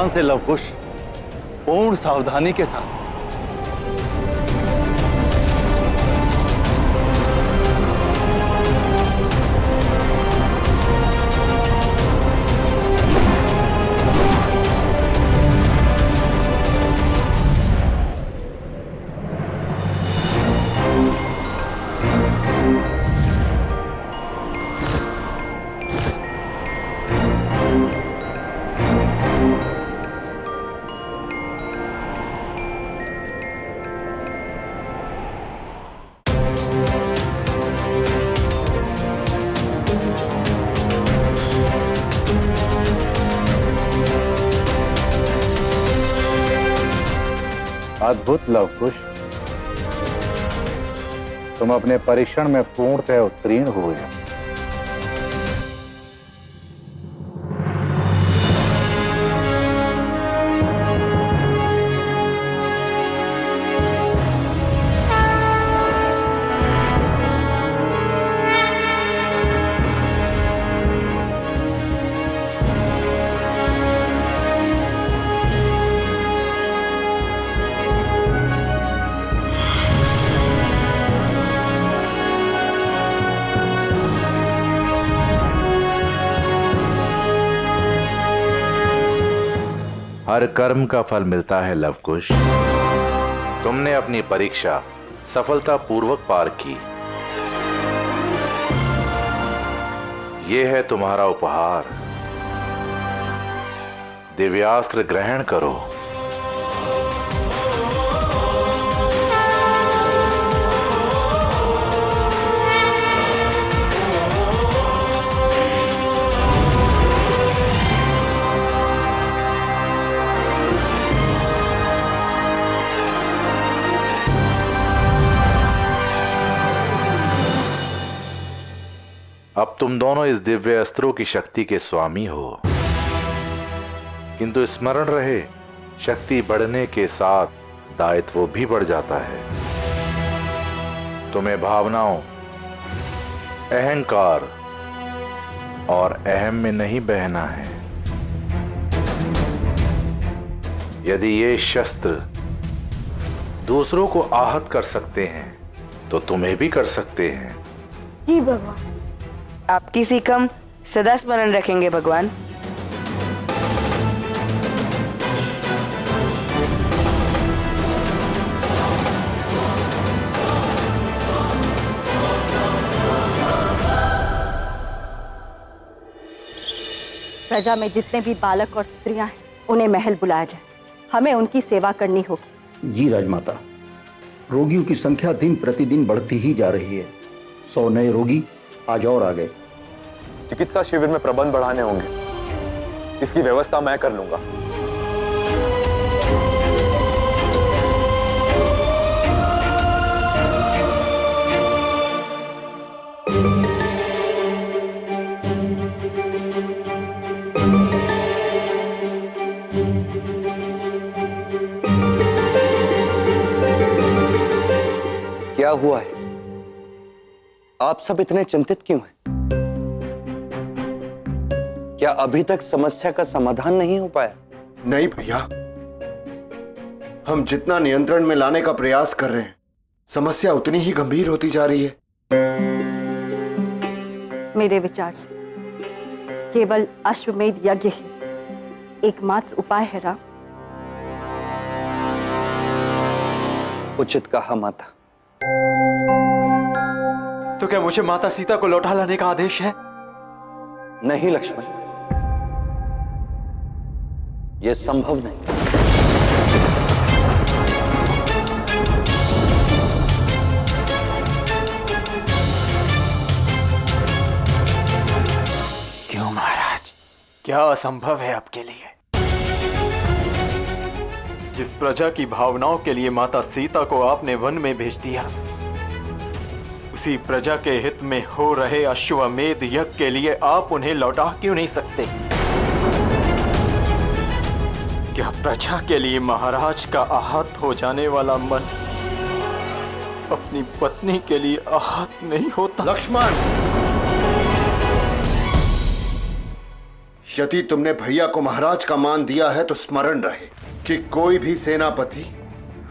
सावधान से लवकुश, पूर्ण सावधानी के साथ। अद्भुत लवकुश, तुम अपने परीक्षण में पूर्णतः उत्तीर्ण हुए। हर कर्म का फल मिलता है लवकुश। तुमने अपनी परीक्षा सफलतापूर्वक पार की। यह है तुम्हारा उपहार। दिव्यास्त्र ग्रहण करो। अब तुम दोनों इस दिव्य अस्त्रों की शक्ति के स्वामी हो, किंतु स्मरण रहे, शक्ति बढ़ने के साथ दायित्व भी बढ़ जाता है। तुम्हें भावनाओं, अहंकार और अहम में नहीं बहना है। यदि ये शस्त्र दूसरों को आहत कर सकते हैं तो तुम्हें भी कर सकते हैं। जी भगवान। आपकी सीख हम सदा स्मरण रखेंगे भगवान। प्रजा में जितने भी बालक और स्त्रियां हैं, उन्हें महल बुलाया जाए। हमें उनकी सेवा करनी होगी। जी राजमाता, रोगियों की संख्या दिन प्रतिदिन बढ़ती ही जा रही है। 100 नए रोगी आज और आ गए। चिकित्सा शिविर में प्रबंध बढ़ाने होंगे। इसकी व्यवस्था मैं कर लूंगा। क्या हुआ है? आप सब इतने चिंतित क्यों हैं? क्या अभी तक समस्या का समाधान नहीं हो पाया? नहीं भैया, हम जितना नियंत्रण में लाने का प्रयास कर रहे हैं, समस्या उतनी ही गंभीर होती जा रही है। मेरे विचार से केवल अश्वमेध यज्ञ ही एकमात्र उपाय है राम। उचित कहा माता। तो क्या मुझे माता सीता को लौटा लाने का आदेश है? नहीं लक्ष्मण, यह संभव नहीं। क्यों महाराज? क्या असंभव है आपके लिए? जिस प्रजा की भावनाओं के लिए माता सीता को आपने वन में भेज दिया, उसी प्रजा के हित में हो रहे अश्वमेध यज्ञ के लिए आप उन्हें लौटा क्यों नहीं सकते? क्या प्रजा के लिए महाराज का आहत हो जाने वाला मन अपनी पत्नी के लिए आहत नहीं होता? लक्ष्मण, यदि तुमने भैया को महाराज का मान दिया है तो स्मरण रहे कि कोई भी सेनापति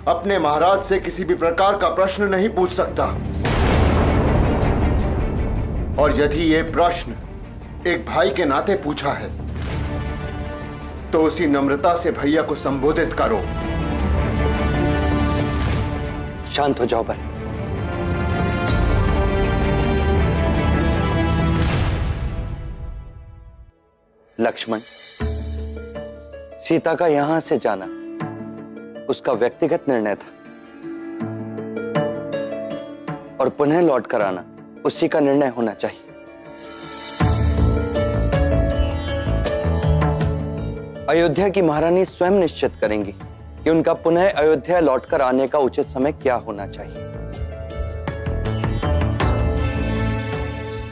अपने महाराज से किसी भी प्रकार का प्रश्न नहीं पूछ सकता। और यदि यह प्रश्न एक भाई के नाते पूछा है तो उसी नम्रता से भैया को संबोधित करो। शांत हो जाओ भाई। लक्ष्मण, सीता का यहां से जाना उसका व्यक्तिगत निर्णय था और पुनः लौट कर आना उसी का निर्णय होना चाहिए। अयोध्या की महारानी स्वयं निश्चित करेंगी कि उनका पुनः अयोध्या लौटकर आने का उचित समय क्या होना चाहिए।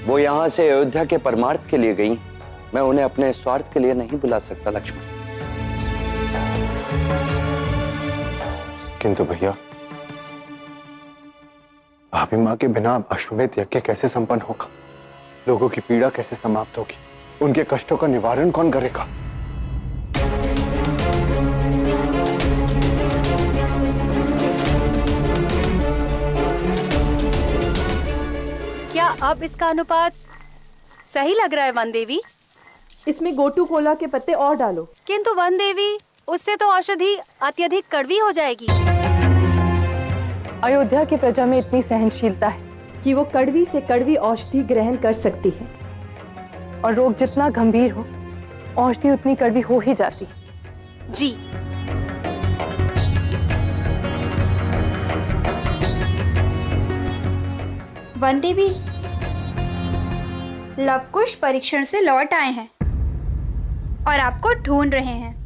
वो यहां से अयोध्या के परमार्थ के लिए गई, मैं उन्हें अपने स्वार्थ के लिए नहीं बुला सकता लक्ष्मण। किंतु भैया, भाभी माँ के बिना अश्वमेध यज्ञ कैसे संपन्न होगा? लोगों की पीड़ा कैसे समाप्त होगी? उनके कष्टों का निवारण कौन करेगा? क्या अब इसका अनुपात सही लग रहा है वन देवी? इसमें गोटू कोला के पत्ते और डालो। किंतु वन देवी, उससे तो औषधि अत्यधिक कड़वी हो जाएगी। अयोध्या की प्रजा में इतनी सहनशीलता है कि वो कड़वी से कड़वी औषधि ग्रहण कर सकती है, और रोग जितना गंभीर हो औषधि उतनी कड़वी हो ही जाती है। जी। वन देवी, लवकुश परीक्षण से लौट आए हैं और आपको ढूंढ रहे हैं।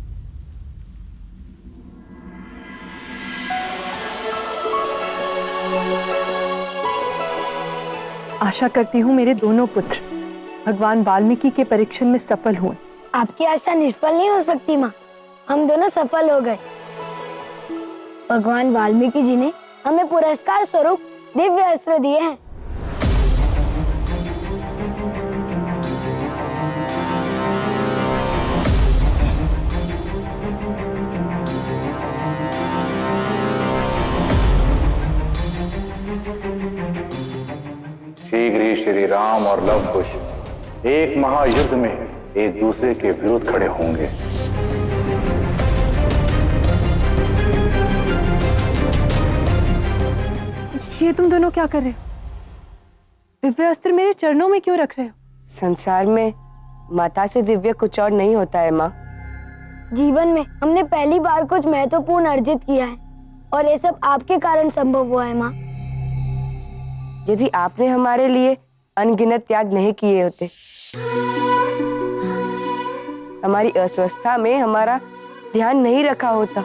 आशा करती हूँ मेरे दोनों पुत्र भगवान वाल्मीकि के परीक्षण में सफल हुए। आपकी आशा निष्फल नहीं हो सकती माँ, हम दोनों सफल हो गए। भगवान वाल्मीकि जी ने हमें पुरस्कार स्वरूप दिव्य अस्त्र दिए हैं। शीघ्र ही श्री राम और लव कुश एक महायुद्ध में एक दूसरे के विरुद्ध खड़े होंगे। ये तुम दोनों क्या कर रहे हो? दिव्य अस्त्र मेरे चरणों में क्यों रख रहे हो? संसार में माता से दिव्य कुछ और नहीं होता है माँ। जीवन में हमने पहली बार कुछ महत्वपूर्ण अर्जित किया है और ये सब आपके कारण संभव हुआ है माँ। यदि आपने हमारे लिए अनगिनत त्याग नहीं किए होते, हमारी अस्वस्थता में हमारा ध्यान नहीं रखा होता,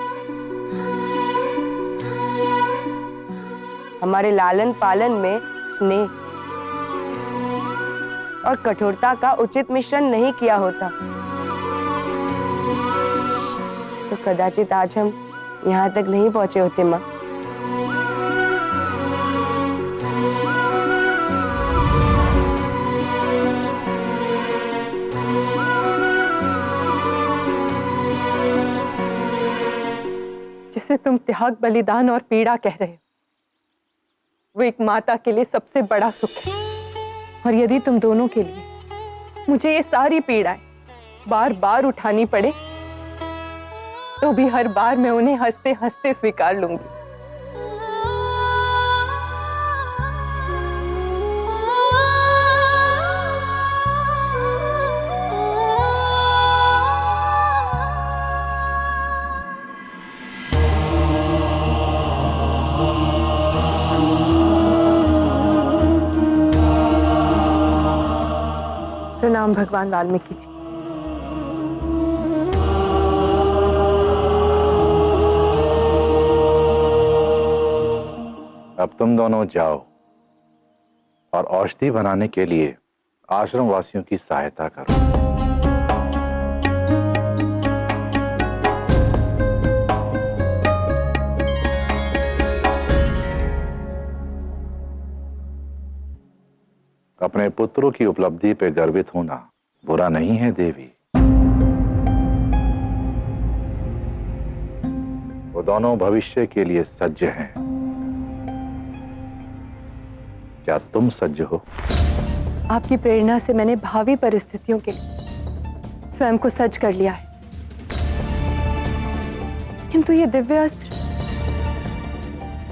हमारे लालन पालन में स्नेह और कठोरता का उचित मिश्रण नहीं किया होता, तो कदाचित आज हम यहाँ तक नहीं पहुंचे होते माँ। जिसे तुम त्याग, बलिदान और पीड़ा कह रहे हो, वो एक माता के लिए सबसे बड़ा सुख है। और यदि तुम दोनों के लिए मुझे ये सारी पीड़ाएं बार बार उठानी पड़े, तो भी हर बार मैं उन्हें हंसते हंसते स्वीकार लूंगी। प्रणाम भगवान वाल्मीकि जी। अब तुम दोनों जाओ और औषधि बनाने के लिए आश्रम वासियों की सहायता करो। अपने पुत्रों की उपलब्धि पे गर्वित होना बुरा नहीं है देवी। दोनों भविष्य के लिए सज्ज हैं। क्या तुम सज्ज हो? आपकी प्रेरणा से मैंने भावी परिस्थितियों के लिए स्वयं को सज्ज कर लिया है, किंतु ये दिव्य अस्त्र,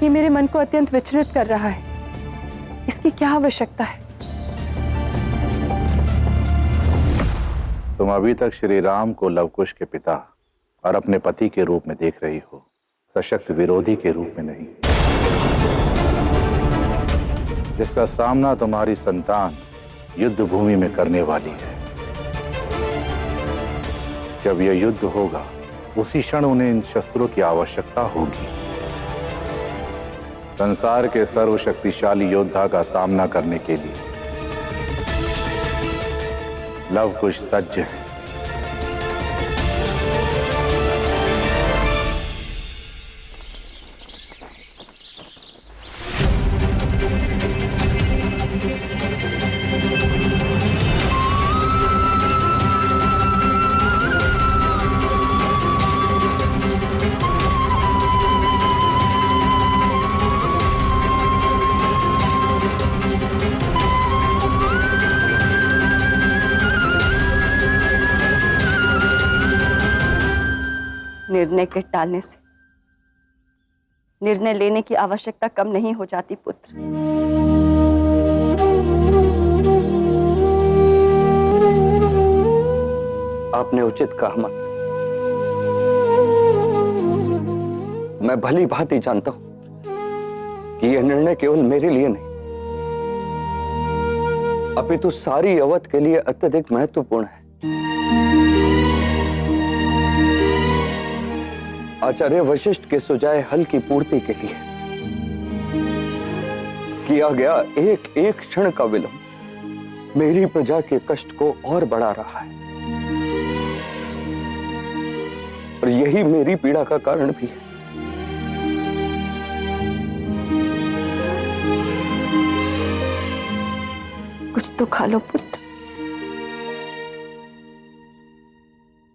ये मेरे मन को अत्यंत विचलित कर रहा है। इसकी क्या आवश्यकता है? तुम अभी तक श्री राम को लवकुश के पिता और अपने पति के रूप में देख रही हो, सशक्त विरोधी के रूप में नहीं, जिसका सामना तुम्हारी संतान युद्ध भूमि में करने वाली है। जब यह युद्ध होगा, उसी क्षण उन्हें इन शस्त्रों की आवश्यकता होगी। संसार के सर्वशक्तिशाली योद्धा का सामना करने के लिए लवकुश सज्ज है। निर्णय के टालने से निर्णय लेने की आवश्यकता कम नहीं हो जाती पुत्र। आपने उचित कहा माता। मैं भली भांति जानता हूं कि यह निर्णय केवल मेरे लिए नहीं, अपितु सारी अवध के लिए अत्यधिक महत्वपूर्ण है। आचार्य वशिष्ठ के सुझाए हल की पूर्ति के लिए किया गया एक एक क्षण का विलंब मेरी प्रजा के कष्ट को और बढ़ा रहा है, और यही मेरी पीड़ा का कारण भी है। कुछ तो खा लो पुत्र।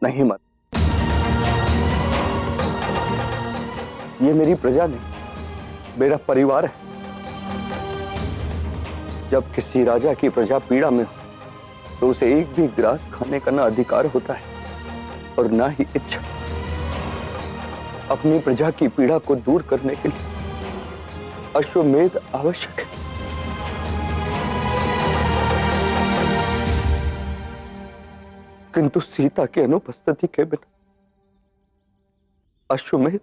नहीं मत, ये मेरी प्रजा नहीं, मेरा परिवार है। जब किसी राजा की प्रजा पीड़ा में हो तो उसे एक भी ग्रास खाने का ना अधिकार होता है और ना ही इच्छा। अपनी प्रजा की पीड़ा को दूर करने के लिए अश्वमेध आवश्यक है। किंतु सीता की अनुपस्थिति के बिना अश्वमेध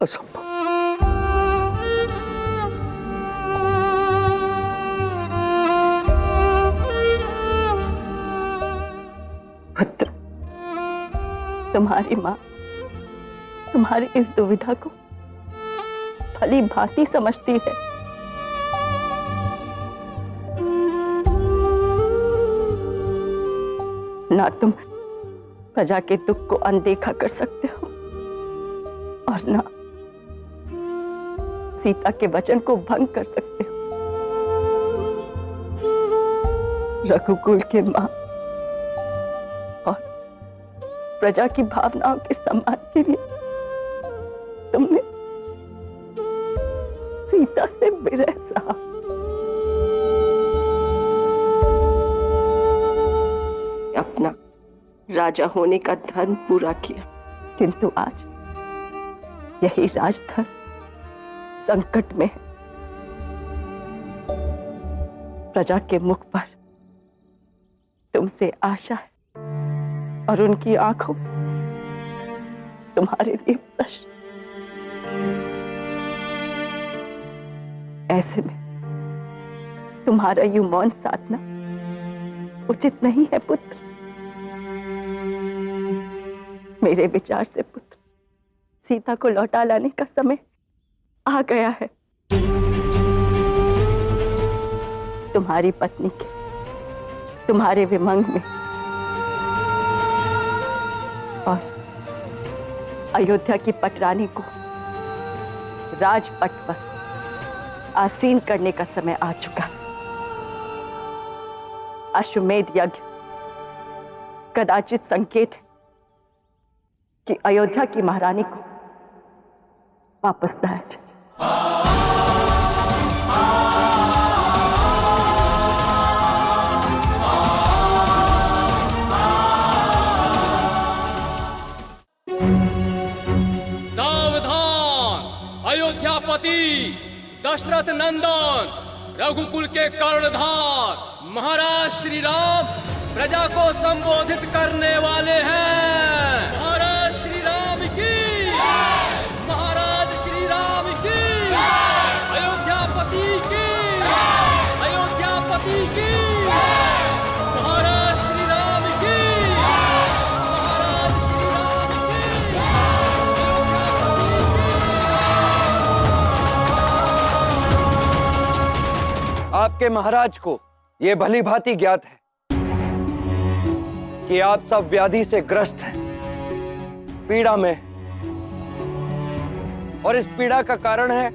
असंभव। पुत्र, तुम्हारी मां तुम्हारी इस दुविधा को भली भांति समझती है। ना तुम प्रजा के दुख को अनदेखा कर सकते हो और ना सीता के वचन को भंग कर सकते हो। रघुकुल के मां और प्रजा की भावनाओं के सम्मान के लिए तुमने सीता से विरह सहा। अपना राजा होने का धर्म पूरा किया, किंतु आज यही राजधर्म संकट में है। प्रजा के मुख पर तुमसे आशा है और उनकी आंखों तुम्हारे लिए प्रश्न। ऐसे में तुम्हारा यूं मौन साधना उचित नहीं है पुत्र। मेरे विचार से पुत्र, सीता को लौटा लाने का समय आ गया है। तुम्हारी पत्नी के तुम्हारे विमंग में और अयोध्या की पटरानी को राजपट पर आसीन करने का समय आ चुका। अश्वमेध यज्ञ कदाचित संकेत है कि अयोध्या की महारानी को वापस लाया जाए। अयोध्यापति दशरथ नंदन रघुकुल के कर्णधार महाराज श्री राम प्रजा को संबोधित करने वाले हैं। महाराज श्री राम की, महाराज श्री राम की, अयोध्यापति की, अयोध्यापति की, महाराज श्री राम की, महाराज श्री राम की, आपके महाराज को यह भली भांति ज्ञात है कि आप सब व्याधि से ग्रस्त हैं, पीड़ा में, और इस पीड़ा का कारण है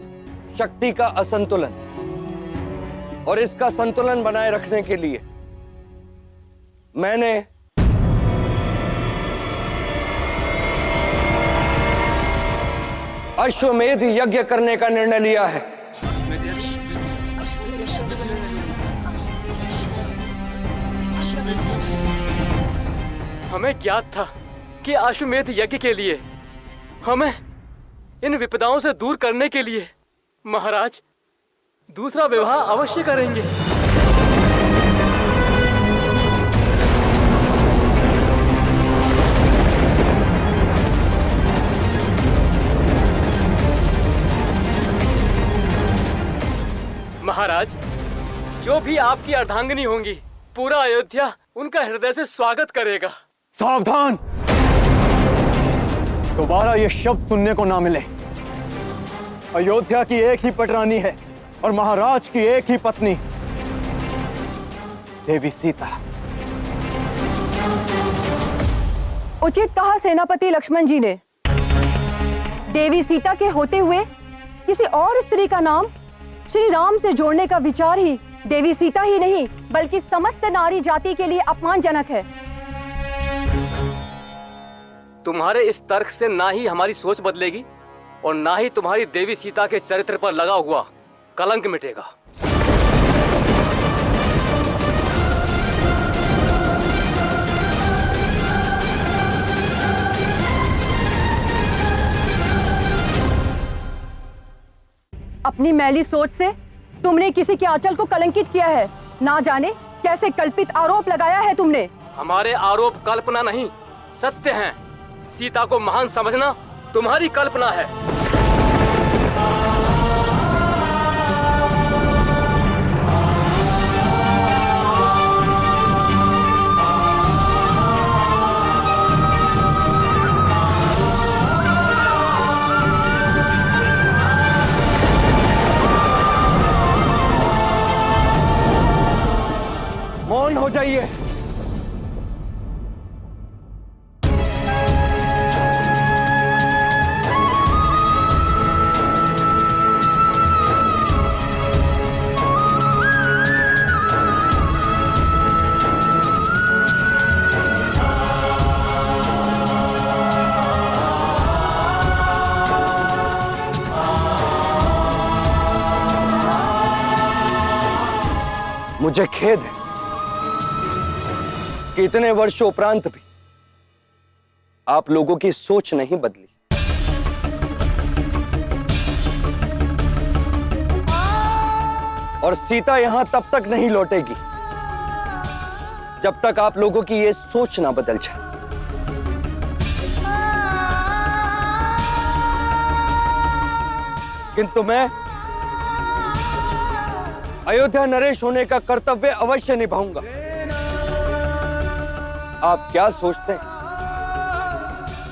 शक्ति का असंतुलन। और इसका संतुलन बनाए रखने के लिए मैंने अश्वमेध यज्ञ करने का निर्णय लिया है। हमें ज्ञात था कि अश्वमेध यज्ञ के लिए हमें इन विपदाओं से दूर करने के लिए महाराज दूसरा विवाह अवश्य करेंगे। महाराज, जो भी आपकी अर्धांगिनी होंगी, पूरा अयोध्या उनका हृदय से स्वागत करेगा। सावधान, दोबारा ये शब्द सुनने को ना मिले। अयोध्या की एक ही पटरानी है और महाराज की एक ही पत्नी, देवी सीता। उचित कहा सेनापति लक्ष्मण जी ने। देवी सीता के होते हुए किसी और स्त्री का नाम श्री राम से जोड़ने का विचार ही देवी सीता ही नहीं बल्कि समस्त नारी जाति के लिए अपमानजनक है। तुम्हारे इस तर्क से ना ही हमारी सोच बदलेगी और ना ही तुम्हारी देवी सीता के चरित्र पर लगा हुआ कलंक मिटेगा। अपनी मैली सोच से तुमने किसी के आंचल को कलंकित किया है। ना जाने कैसे कल्पित आरोप लगाया है तुमने। हमारे आरोप कल्पना नहीं, सत्य हैं। सीता को महान समझना तुम्हारी कल्पना है। मौन हो जाइए। मुझे खेद है कि इतने वर्षों उपरांत भी आप लोगों की सोच नहीं बदली। और सीता यहां तब तक नहीं लौटेगी जब तक आप लोगों की ये सोच ना बदल जाए। किंतु मैं अयोध्या नरेश होने का कर्तव्य अवश्य निभाऊंगा। आप क्या सोचते हैं,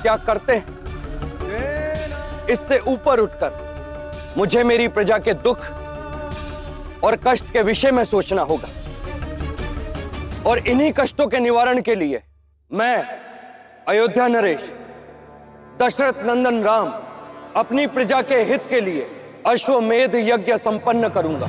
क्या करते हैं, इससे ऊपर उठकर मुझे मेरी प्रजा के दुख और कष्ट के विषय में सोचना होगा। और इन्हीं कष्टों के निवारण के लिए मैं अयोध्या नरेश दशरथ नंदन राम अपनी प्रजा के हित के लिए अश्वमेध यज्ञ संपन्न करूंगा।